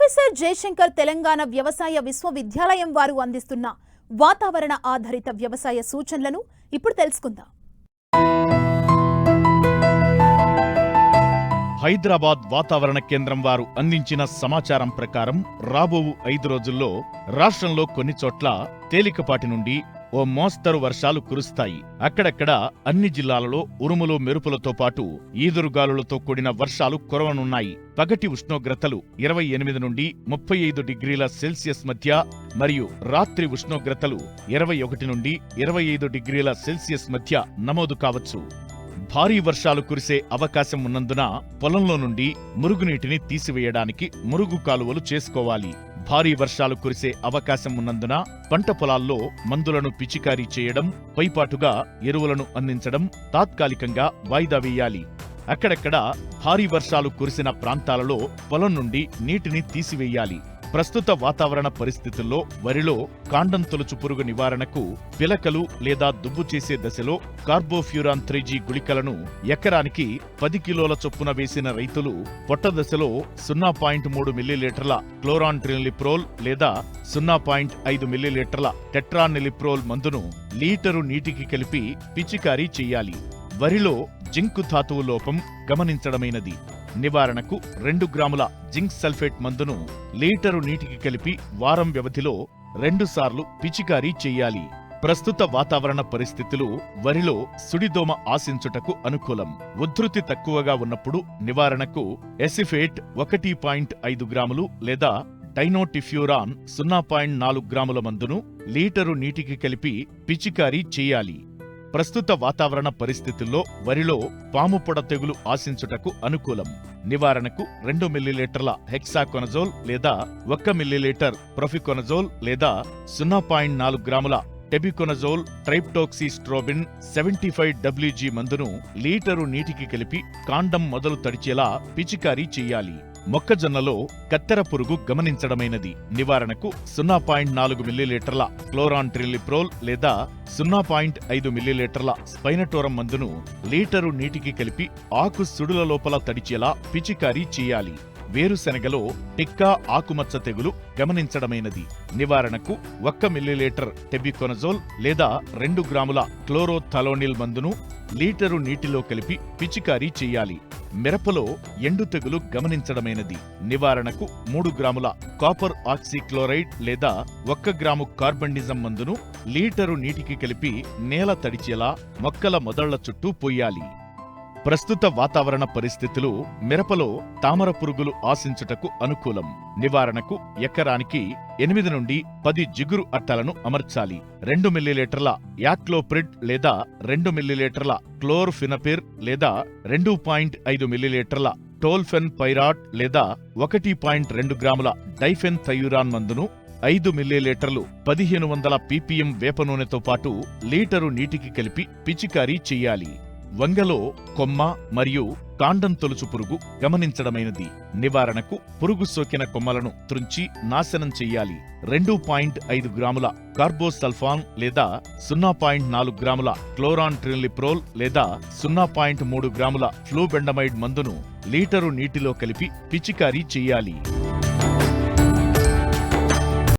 Professor Jayashankar Telangana వ్యవసాయ విశ్వవిద్యాలయం వారు అందిస్తున్న వాతావరణ ఆధారిత వ్యవసాయ సూచనలను ఇప్పుడు తెలుసుకుందాం. హైదరాబాద్ వాతావరణ కేంద్రం వారు అందించిన సమాచారం ప్రకారం రాబో 5 రోజుల్లో రాష్ట్రంలో కొన్ని చోట్ల తేలికపాటి నుండి ఓ మోస్తరు వర్షాలు కురుస్తాయి. అక్కడక్కడ అన్ని జిల్లాలలో ఉరుములు మెరుపులతో పాటు ఈదురుగాలులతో కూడిన వర్షాలు కురవనున్నాయి. పగటి ఉష్ణోగ్రతలు 28 నుండి 35 డిగ్రీల సెల్సియస్ మధ్య మరియు రాత్రి ఉష్ణోగ్రతలు 21 నుండి 25 డిగ్రీల సెల్సియస్ మధ్య నమోదు కావచ్చు. భారీ వర్షాలు కురిసే అవకాశం ఉన్నందున పొలంలో నుండి మురుగునీటిని తీసివేయడానికి మురుగు కాలువలు చేసుకోవాలి. భారీ వర్షాలు కురిసే అవకాశం ఉన్నందున పంట పొలాల్లో మందులను పిచికారీ చేయడం, పైపాటుగా ఎరువులను అందించడం తాత్కాలికంగా వాయిదా వేయాలి. అక్కడక్కడ భారీ వర్షాలు కురిసిన ప్రాంతాలలో పొలం నుండి నీటిని తీసివేయాలి. ప్రస్తుత వాతావరణ పరిస్థితుల్లో వరిలో కాండం తొలుచు పురుగు నివారణకు పిలకలు లేదా దుబ్బు చేసే దశలో కార్బోఫ్యూరాన్ 3G గుళికలను ఎకరానికి 10 కిలోల చొప్పున వేసిన రైతులు పొట్ట దశలో 0.3 మిల్లీలీటర్ల క్లోరాంట్రినిలిప్రోల్ లేదా 0.5 మిల్లీలీటర్ల టెట్రానిలిప్రోల్ మందును లీటరు నీటికి కలిపి పిచికారీ చెయ్యాలి. వరిలో జింకు ధాతువు లోపం గమనించడమైనది. నివారణకు 2 గ్రాముల జింక్ సల్ఫేట్ మందును లీటరు నీటికి కలిపి వారం వ్యవధిలో 2 సార్లు పిచికారీ చెయ్యాలి. ప్రస్తుత వాతావరణ పరిస్థితులు వరిలో సుడిదోమ ఆశించుటకు అనుకూలం. ఉధృతి తక్కువగా ఉన్నప్పుడు నివారణకు ఎసిఫేట్ 1.5 గ్రాములు లేదా డైనోటిఫ్యూరాన్ 0.4 గ్రాముల మందును లీటరు నీటికి కలిపి పిచికారీ చెయ్యాలి. ప్రస్తుత వాతావరణ పరిస్థితుల్లో వరిలో పాముపొడ తెగులు ఆశించుటకు అనుకూలం. నివారణకు 2 మిల్లీలీటర్ల హెక్సాకొనజోల్ లేదా 1 మిల్లీలీటర్ ప్రొఫికొనజోల్ లేదా 0.4 గ్రాముల టెబికొనజోల్ ట్రైప్టోక్సిస్ట్రోబిన్ 75 WG మందును లీటరు నీటికి కలిపి కాండం మొదలు తడిచేలా పిచికారీ చెయ్యాలి. మొక్కజొన్నలో కత్తెర పురుగు గమనించడమైనది. నివారణకు 0.4 మిల్లీలీటర్ల క్లోరాంట్రినిలిప్రోల్ లేదా 0.5 మిల్లీలీటర్ల స్పైనటోరం మందును లీటరు నీటికి కలిపి ఆకు సుడుల లోపల తడిచేలా పిచికారీ చెయ్యాలి. వేరుశెనగలో టిక్కా ఆకుమచ్చ తెగులు గమనించడమైనది. నివారణకు 1 మిల్లీలీటర్ టెబికొనజోల్ లేదా 2 గ్రాముల క్లోరోథలోనిల్ మందును లీటరు నీటిలో కలిపి పిచికారీ చెయ్యాలి. మిరపలో ఎండు తెగులు గమనించడమైనది. నివారణకు 3 గ్రాముల కాపర్ ఆక్సీక్లోరైడ్ లేదా 1 గ్రాము కార్బండిజం మందును లీటరు నీటికి కలిపి నేల తడిచేలా మొక్కల మొదళ్ల చుట్టూ పొయ్యాలి. ప్రస్తుత వాతావరణ పరిస్థితులు మిరపలో తామర పురుగులు ఆశించుటకు అనుకూలం. నివారణకు ఎకరానికి 8 నుండి 10 జిగురు అట్టలను అమర్చాలి. 2 మిల్లీలీటర్ల యాక్లోప్రిడ్ లేదా 2 మిల్లీలీటర్ల క్లోర్ఫినపిర్ లేదా 2.5 మిల్లీలీటర్ల టోల్ఫెన్ పైరాట్ లేదా 1.2 గ్రాముల డైఫెన్ థయూరాన్ మందును 5 మిల్లీలీటర్లు 1500 ppm వేప నూనెతో పాటు లీటరు నీటికి కలిపి పిచికారీ చెయ్యాలి. వంగలో కొమ్మ మరియు కాండం తొలుచు పురుగు గమనించడమైనది. నివారణకు పురుగు సోకిన కొమ్మలను త్రుంచి నాశనం చెయ్యాలి. 2.5 గ్రాముల కార్బోసల్ఫాన్ లేదా 0.4 గ్రాముల క్లోరాంట్రినిలిప్రోల్ లేదా 0.3 గ్రాముల ఫ్లూబెండమైడ్ మందును లీటరు నీటిలో కలిపి పిచికారీ చెయ్యాలి.